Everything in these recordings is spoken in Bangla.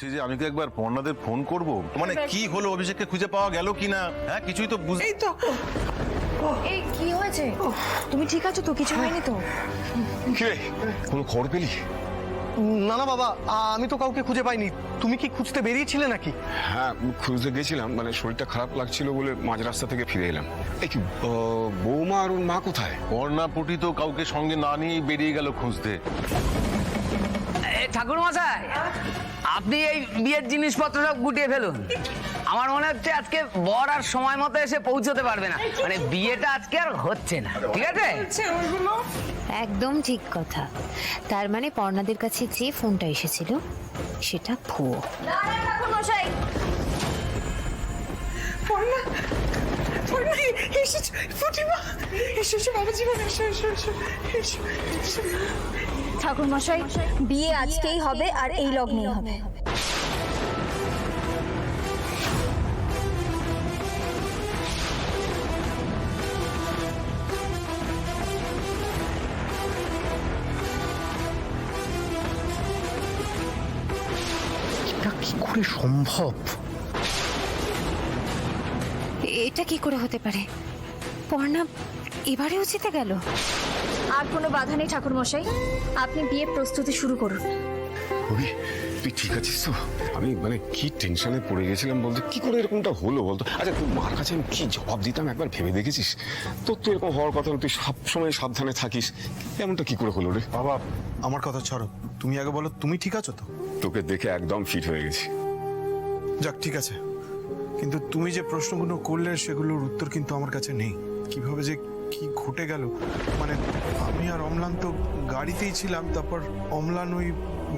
বলছি যে আমি কি একবার পর্ণাদের ফোন করব, মানে কি হলো, অভিষেককে খুঁজে পাওয়া গেল কিনা, হ্যাঁ কিছুই তো বুঝ। এই তো এই কি হয়েছে? তুমি ঠিক আছো তো? কিছু হয়নি তো? কে কোনো খবর পেলি? না না বাবা, আমি তো কাউকে খুঁজে পাইনি। তুমি কি খুঁজতে বেরিয়েছিলে নাকি? হ্যাঁ খুঁজতে গেছিলাম, মানে শরীরটা খারাপ লাগছিল বলে মাঝ রাস্তা থেকে ফিরে এলাম। এই কি বৌমা আর ওর মা কোথায়? পর্ণা পুটি তো কাউকে সঙ্গে না নিয়েই বেরিয়ে গেল খুঁজতে। ঠাকুর মশাই, আপনি এই বিয়ের জিনিসপত্র সব গুটিয়ে ফেলুন। আমার মনে হচ্ছে আজকে বর আর সময় মতো এসে পৌঁছতে পারবে না, মানে বিয়েটা আজকে আর হচ্ছে না। ঠিক আছে? একদম ঠিক কথা। তার মানে পর্ণাদের কাছে যে ফোনটা এসেছিল সেটা ভুয়ো। মশাই, পড়না পড়না এসেছো, প্রতিমা এসেছো, বাবা জীবন এসো এসো এসো এসো এসো। ঠাকুর মশাই, বিয়ে আজকেই হবে আর এই লগ্নেই হবে। এটা কি করে সম্ভব? এটা কি করে হতে পারে? পর্ণা এবারেও জিতে গেল। আর কোনো বাধা নেই ঠাকুর মশাই, আপনি বিয়ের প্রস্তুতি শুরু করুন। রবি তুই ঠিক আছিস তো? আমি মানে কি টেনশনে পড়ে গেছিলাম বলতে, কি করে এরকমটা হলো বলতো? আচ্ছা তুই মার কাছে আমি কি জবাব দিতাম একবার ভেবে দেখেছিস? তোর তো এরকম হওয়ার কথা না, তুই সবসময় সাবধানে থাকিস, এমনটা কি করে হলো রে? বাবা আমার কথা ছাড়ো, তুমি আগে বলো তুমি ঠিক আছো তো? তোকে দেখে একদম ফিট হয়ে গেছি। যাক ঠিক আছে, কিন্তু তুমি যে প্রশ্নগুলো করলে সেগুলোর উত্তর কিন্তু আমার কাছে নেই। কিভাবে যে কি ঘটে গেল, মানে আমি আর অম্লান তো গাড়িতেই ছিলাম, তারপর অম্লান ওই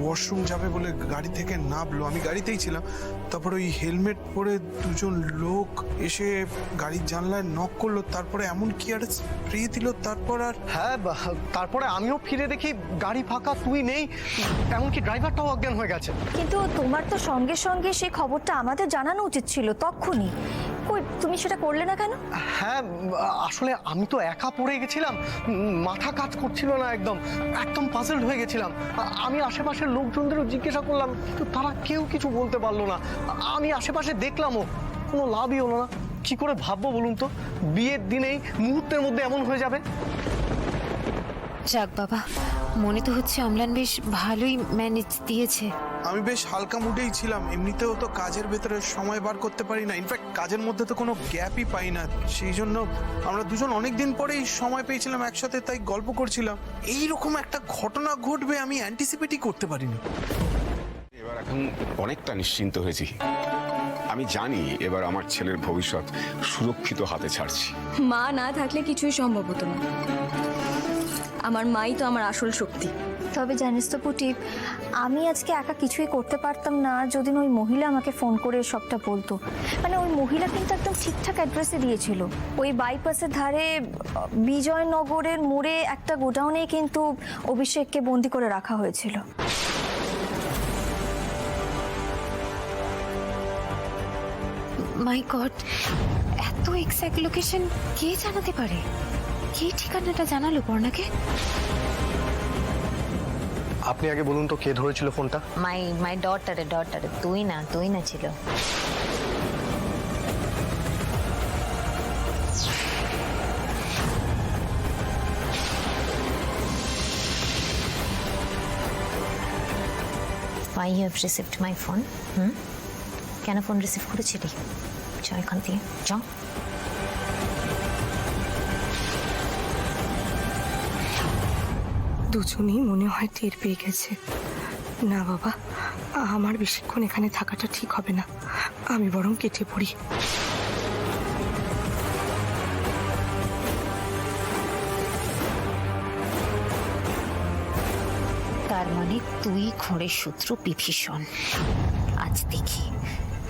ওয়াশরুম যাবে বলে গাড়ি থেকে নামলো, আমি গাড়িতেই ছিলাম, তারপর ওই হেলমেট পরে দুজন লোক এসে গাড়ির জানলায় নক করলো, তারপরে এমন কি আর স্প্রে দিল, তারপর আর হ্যাঁ, তারপরে আমিও ফিরে দেখি গাড়ি ফাঁকা, তুই নেই, এমনকি ড্রাইভারটাও অজ্ঞান হয়ে গেছে। কিন্তু তোমার তো সঙ্গে সঙ্গে সেই খবরটা আমাদের জানানো উচিত ছিল তখনই। কই, তুমি সেটা করলে না কেন? হ্যাঁ, আসলে আমি তো একা পড়ে গেছিলাম, মাথা কাজ করছিল না, একদম একদম পাজলড হয়ে গেছিলাম। আমি আশেপাশের লোকজনদেরও জিজ্ঞাসা করলাম, কিন্তু তারা কেউ কিছু বলতে পারলো না। আমি আশেপাশে দেখলামও, কোনো লাভই হলো না। কি করে ভাববো বলুন তো, বিয়ের দিনেই মুহূর্তের মধ্যে এমন হয়ে যাবে? যাক বাবা, মনে তো হচ্ছে অম্লান বেশ ভালোই ম্যানেজ দিয়েছে। আমি বেশ হালকা মুডেই ছিলাম, এমনিতেও তো কাজের ভেতরে সময় বার করতে পারি না, ইনফ্যাক্ট কাজের মধ্যে তো কোনো গ্যাপই পাই না, সেই জন্য আমরা দুজন অনেক দিন পরেই সময় পেয়েছিলাম একসাথে, তাই গল্প করছিলাম। এইরকম একটা ঘটনা ঘটবে আমি অ্যান্টিসিপেটই করতে পারিনি। এবার এখন অনেকটা নিশ্চিন্ত হয়েছি। আমি জানি এবার আমার ছেলের ভবিষ্যৎ সুরক্ষিত হাতে ছাড়ছি। মা না থাকলে কিছুই সম্ভব হতো না। আমার মাই তো আমার আসল শক্তি। তবে জানিস তো পুটি, আমি আজকে একা কিছুই করতে পারতাম না যদি ওই মহিলা আমাকে ফোন করে সবটা বলতো। মানে ওই মহিলা কিন্তু একদম ঠিকঠাক অ্যাড্রেসে দিয়েছিল। ওই বাইপাসের ধারে বিজয়নগরের মোড়ে একটা গোডাউনে কিন্তু অভিষেককে বন্দি করে রাখা হয়েছিল। মাই গড, এত এক্সাক্ট লোকেশন কে জানাতে পারে? কে ঠিকানাটা জানালো পর্ণাকে? আপনি আগে বলুন তো, কে ধরেছিল ফোনটা? মাই ডটারে, তুই না ছিল। Why you have received my phone? কেন ফোন রিসিভ করেছিলি? যাও এখান থেকে, যাও। দুজনেই মনে হয় টের পেয়ে গেছে। না বাবা, আমার বেশিক্ষণ এখানে থাকাটা ঠিক হবে না, আমি বরং কেটে পড়ি। তার মানে তুই ঘরের শত্রু বিভীষণ। আজ দেখি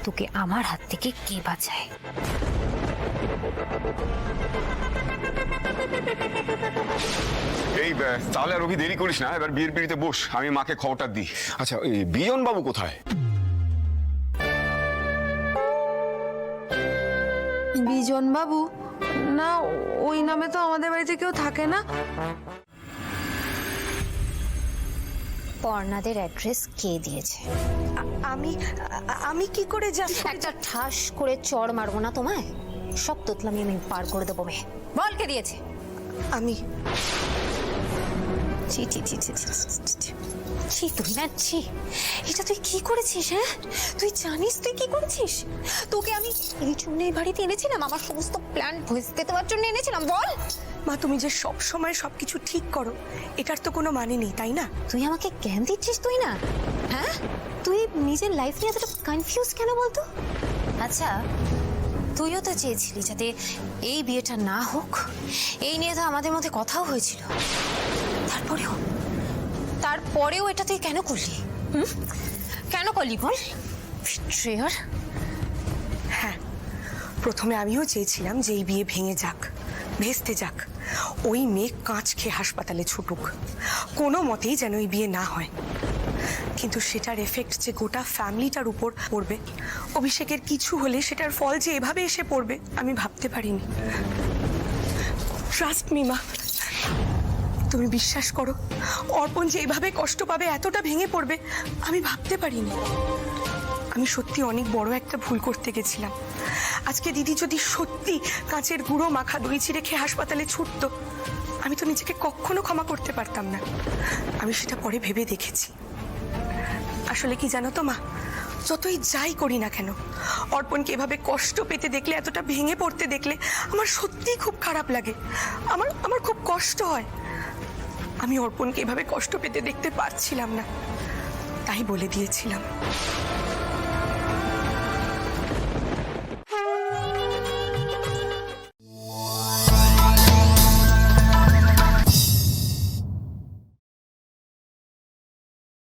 তোকে আমার হাত থেকে কে বাঁচায়। এই তাহলে আর রবি দেরি করিস না, এবার বিয়ের পিড়িতে বস, আমি মাকে খবরটা দিই। আচ্ছা এই বিজন বাবু কোথায়? বিজন বাবু? না, ওই নামে তো আমাদের বাড়িতে কেউ থাকে না। অর্ণাদের অ্যাড্রেস কে দিয়েছে? আমি কি করে একটা ঠাস করে চড় মারবো না তোমায়? সব তোতলামি আমি পার করে দেবো মেয়ে। বল কে দিয়েছে? আমি ছি ছি ছি ছি ছি ছি, ছি। ছি তুই না ছি, এটা তুই কি করেছিস? হ্যাঁ, তুই জানিস তুই কি করেছিস? তোকে আমি এই জন্য এই বাড়িতে এনেছিলাম, আমার সমস্ত প্ল্যান ভেস্তে দেওয়ার জন্য এনেছিলাম। বল মা, তুমি যে সব সময় সবকিছু ঠিক করো এটার তো কোনো মানে নেই, তাই না? তুই আমাকে জ্ঞান দিচ্ছিস তুই না? হ্যাঁ, তুই নিজের লাইফ নিয়ে এতটা কনফিউজ কেন বলতো? আচ্ছা, তুইও তো চেয়েছিলি যাতে এই বিয়েটা না হোক, এই নিয়ে তো আমাদের মধ্যে কথাও হয়েছিল। তারপরেও এটা তুই কেন করলি? কেন করলি বল? বিট্রেয়ার। হ্যাঁ, প্রথমে আমিও চেয়েছিলাম যে এই বিয়ে ভেঙে যাক, ভেস্তে যাক, ওই মেয়ে কাঁচ খেয়ে হাসপাতালে ছুটুক, কোনো মতেই যেন এই বিয়ে না হয়। কিন্তু সেটার এফেক্ট যে গোটা ফ্যামিলিটার উপর পড়বে, অভিষেকের কিছু হলে সেটার ফল যে এভাবে এসে পড়বে আমি ভাবতে পারিনি। ট্রাস্ট মি মা, তুমি বিশ্বাস করো, অর্পণ যে এইভাবে কষ্ট পাবে, এতটা ভেঙে পড়বে আমি ভাবতে পারিনি। আমি সত্যি অনেক বড় একটা ভুল করতে গেছিলাম। আজকে দিদি যদি সত্যি কাঁচের গুঁড়ো মাখা দই চিড়ে খেয়ে হাসপাতালে ছুটতো, আমি তো নিজেকে কখনো ক্ষমা করতে পারতাম না। আমি সেটা পরে ভেবে দেখেছি। আসলে কি জানো তো মা, যতই যাই করি না কেন, অর্পণকে এভাবে কষ্ট পেতে দেখলে, এতটা ভেঙে পড়তে দেখলে আমার সত্যিই খুব খারাপ লাগে। আমার খুব কষ্ট হয়। আমি অর্পণকে এভাবে কষ্ট পেতে দেখতে পারছিলাম না, তাই বলে দিয়েছিলাম।